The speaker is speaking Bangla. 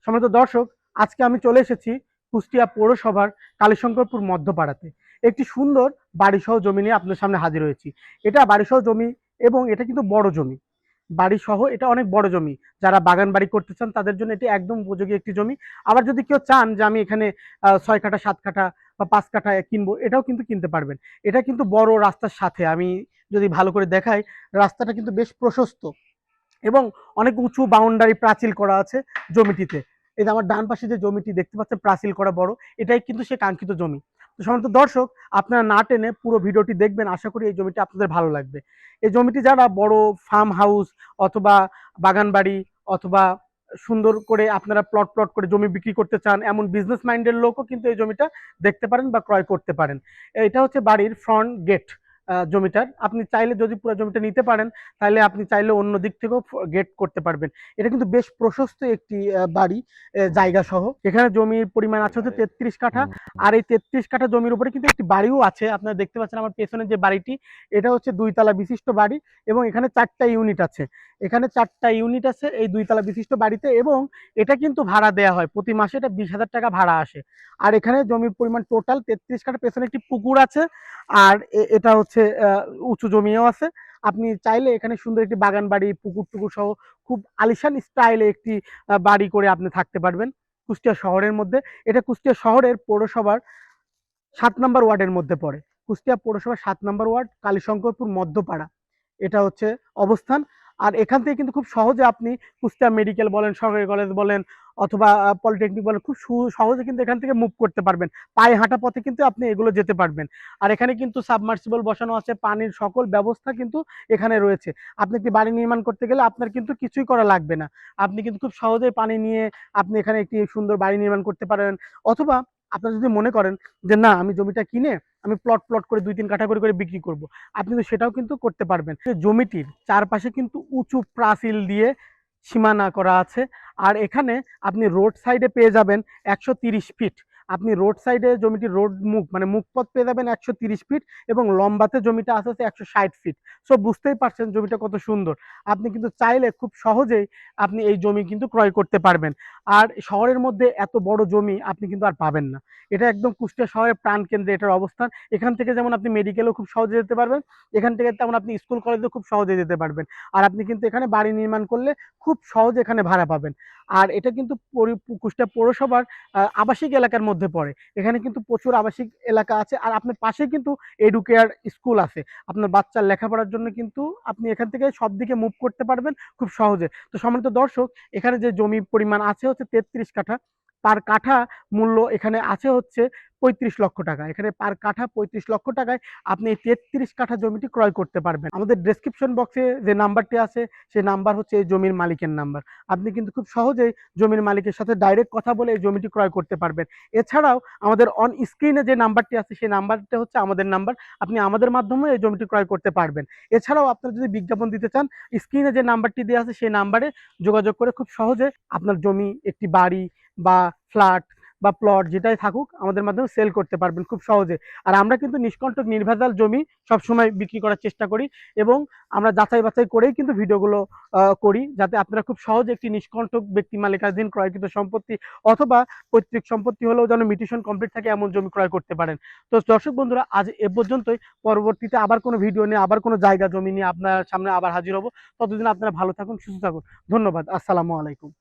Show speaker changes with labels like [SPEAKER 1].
[SPEAKER 1] সম্মানিত দর্শক, আজকে আমি চলে এসেছি কুষ্টিয়া পৌরসভার কালীশঙ্করপুর মধ্যপাড়াতে। একটি সুন্দর বাড়িসহ জমি নিয়ে আপনাদের সামনে হাজির হয়েছি। এটা বাড়িসহ জমি এবং এটা কিন্তু বড় জমি। বাড়িসহ এটা অনেক বড় জমি। যারা বাগান বাড়ি করতে চান তাদের জন্য এটি একদম উপযোগী একটি জমি। আবার যদি কেউ চান যে আমি এখানে ৬ কাঠা ৭ কাঠা বা ৫ কাঠা কিনবো, এটাও কিন্তু কিনতে পারবেন। এটা কিন্তু বড় রাস্তার সাথে, আমি যদি ভালো করে দেখাই, রাস্তাটা কিন্তু বেশ প্রশস্ত এবং অনেক উঁচু বাউন্ডারি প্রাচীল করা আছে জমিটিতে। এই যে আমার ডান পাশে যে জমিটি দেখতে পাচ্ছেন প্রাচীল করা বড়, এটাই কিন্তু সে কাঙ্ক্ষিত জমি। তো সম্মানিত দর্শক, আপনারা না টেনে পুরো ভিডিওটি দেখবেন, আশা করি এই জমিটি আপনাদের ভালো লাগবে। এই জমিটি যারা বড় ফার্ম হাউস অথবা বাগান বাড়ি অথবা সুন্দর করে আপনারা প্লট প্লট করে জমি বিক্রি করতে চান, এমন বিজনেস মাইন্ডের লোকও কিন্তু এই জমিটা দেখতে পারেন বা ক্রয় করতে পারেন। এটা হচ্ছে বাড়ির ফ্রন্ট গেট। জমিটার আপনি চাইলে যদি পুরো জমিটা নিতে পারেন, তাহলে আপনি চাইলে অন্য দিক থেকেও গেট করতে পারবেন। এটা কিন্তু বেশ প্রশস্ত একটি বাড়ি, জায়গা সহ। এখানে জমির পরিমাণ আছে হচ্ছে ৩৩ কাঠা। আর এই ৩৩ কাঠা জমির উপরে কিন্তু একটি বাড়িও আছে। আপনারা দেখতে পাচ্ছেন আমার পেছনে যে বাড়িটি, এটা হচ্ছে ২ তলা বিশিষ্ট বাড়ি এবং এখানে ৪টা ইউনিট আছে। এখানে ৪টা ইউনিট আছে এই ২ তলা বিশিষ্ট বাড়িতে, এবং এটা কিন্তু ভাড়া দেয়া হয়। প্রতি মাসে এটা ২০,০০০ টাকা ভাড়া আসে। আর এখানে জমির পরিমাণ টোটাল ৩৩ কাঠা। পেছনে একটি পুকুর আছে। আর এটা হচ্ছে উঁচু জমিও আছে। আপনি চাইলে এখানে সুন্দর একটি বাগান বাড়ি, পুকুর টুকুর সহ খুব আলিশান স্টাইলে একটি বাড়ি করে আপনি থাকতে পারবেন কুষ্টিয়া শহরের মধ্যে। এটা কুষ্টিয়া শহরের পৌরসভার ৭ নম্বর ওয়ার্ডের মধ্যে পড়ে। কুষ্টিয়া পৌরসভার ৭ নম্বর ওয়ার্ড, কালীশঙ্করপুর মধ্যপাড়া এটা হচ্ছে অবস্থান। আর এখান থেকে কিন্তু খুব সহজে আপনি কুষ্টিয়া মেডিকেল বলেন, সরকারি কলেজ বলেন অথবা পলিটেকনিক বলেন, খুব সহজে কিন্তু এখান থেকে মুভ করতে পারবেন। পায়ে হাঁটা পথে কিন্তু আপনি এগুলো যেতে পারবেন। আর এখানে কিন্তু সাবমার্সিবল বসানো আছে, পানির সকল ব্যবস্থা কিন্তু এখানে রয়েছে। আপনি একটি বাড়ি নির্মাণ করতে গেলে আপনার কিন্তু কিছুই করা লাগবে না। আপনি কিন্তু খুব সহজেই পানি নিয়ে আপনি এখানে একটি সুন্দর বাড়ি নির্মাণ করতে পারেন। অথবা আপনারা যদি মনে করেন যে না, আমি জমিটা কিনে আমি প্লট প্লট করে ২-৩ কাঠা করে বিক্রি করব, আপনি তো সেটাও কিন্তু করতে পারবেন। জমিটির চারপাশে কিন্তু উঁচু প্রাচীল দিয়ে সীমানা করা আছে। আর এখানে আপনি রোড সাইডে পেয়ে যাবেন ১৩০ ফিট। আপনি রোড সাইডে জমিটির রোড মুখ মানে মুখপথ পেয়ে যাবেন ১৩০ ফিট, এবং লম্বাতে জমিটা আছে হচ্ছে ১৬০ ফিট। সো বুঝতেই পারছেন জমিটা কত সুন্দর। আপনি কিন্তু চাইলে খুব সহজেই আপনি এই জমি কিন্তু ক্রয় করতে পারবেন। আর শহরের মধ্যে এত বড় জমি আপনি কিন্তু আর পাবেন না। এটা একদম কুষ্টিয়া শহরের প্রাণকেন্দ্রে এটার অবস্থান। এখান থেকে যেমন আপনি মেডিকেলেও খুব সহজে যেতে পারবেন, এখান থেকে তেমন আপনি স্কুল কলেজেও খুব সহজে যেতে পারবেন। আর আপনি কিন্তু এখানে বাড়ি নির্মাণ করলে খুব সহজে এখানে ভাড়া পাবেন। আর এটা কিন্তু কুষ্টিয়া পৌরসভার আবাসিক এলাকার মধ্যে পড়ে। এখানে কিন্তু প্রচুর আবাসিক এলাকা আছে। আর আপনার পাশে কিন্তু এডুকেয়ার স্কুল আছে। আপনার বাচ্চার লেখাপড়ার জন্য কিন্তু আপনি এখান থেকে সব দিকে মুভ করতে পারবেন খুব সহজে। তো সম্মানিত দর্শক, এখানে যে জমির পরিমাণ আছে হচ্ছে ৩৩ কাঠা। পার কাঠা মূল্য এখানে আছে হচ্ছে ৩৫ লক্ষ টাকা। এখানে পার কাঠা ৩৫ লক্ষ টাকায় আপনি এই ৩৩ কাঠা জমিটি ক্রয় করতে পারবেন। আমাদের ডেসক্রিপশন বক্সে যে নাম্বারটি আছে সেই নাম্বার হচ্ছে এই জমির মালিকের নাম্বার। আপনি কিন্তু খুব সহজেই জমির মালিকের সাথে ডাইরেক্ট কথা বলে এই জমিটি ক্রয় করতে পারবেন। এছাড়াও আমাদের অন স্ক্রিনে যে নাম্বারটি আছে সেই নাম্বারটা হচ্ছে আমাদের নাম্বার। আপনি আমাদের মাধ্যমে এই জমিটি ক্রয় করতে পারবেন। এছাড়াও আপনারা যদি বিজ্ঞাপন দিতে চান, স্ক্রিনে যে নাম্বারটি দেওয়া আছে সেই নাম্বারে যোগাযোগ করে খুব সহজে আপনার জমি, একটি বাড়ি বা ফ্ল্যাট বা প্লট যেটাই থাকুক আমাদের মাধ্যমে সেল করতে পারবেন খুব সহজে। আর আমরা কিন্তু নিষ্কণ্টক নির্ভেজাল জমি সবসময় বিক্রি করার চেষ্টা করি, এবং আমরা যাচাই বাছাই করেই কিন্তু ভিডিওগুলো করি, যাতে আপনারা খুব সহজে একটি নিষ্কণ্টক ব্যক্তি মালিকানাধীন ক্রয়কৃত সম্পত্তি অথবা পৈতৃক সম্পত্তি হলেও যেন মিউটেশন কমপ্লিট থাকে এমন জমি ক্রয় করতে পারেন। তো দর্শক বন্ধুরা, আজ এ পর্যন্তই। পরবর্তীতে আবার কোনো ভিডিও নিয়ে, আবার কোনো জায়গা জমি নিয়ে আপনার সামনে আবার হাজির হব। ততদিন আপনারা ভালো থাকুন, সুস্থ থাকুন। ধন্যবাদ। আসসালামু আলাইকুম।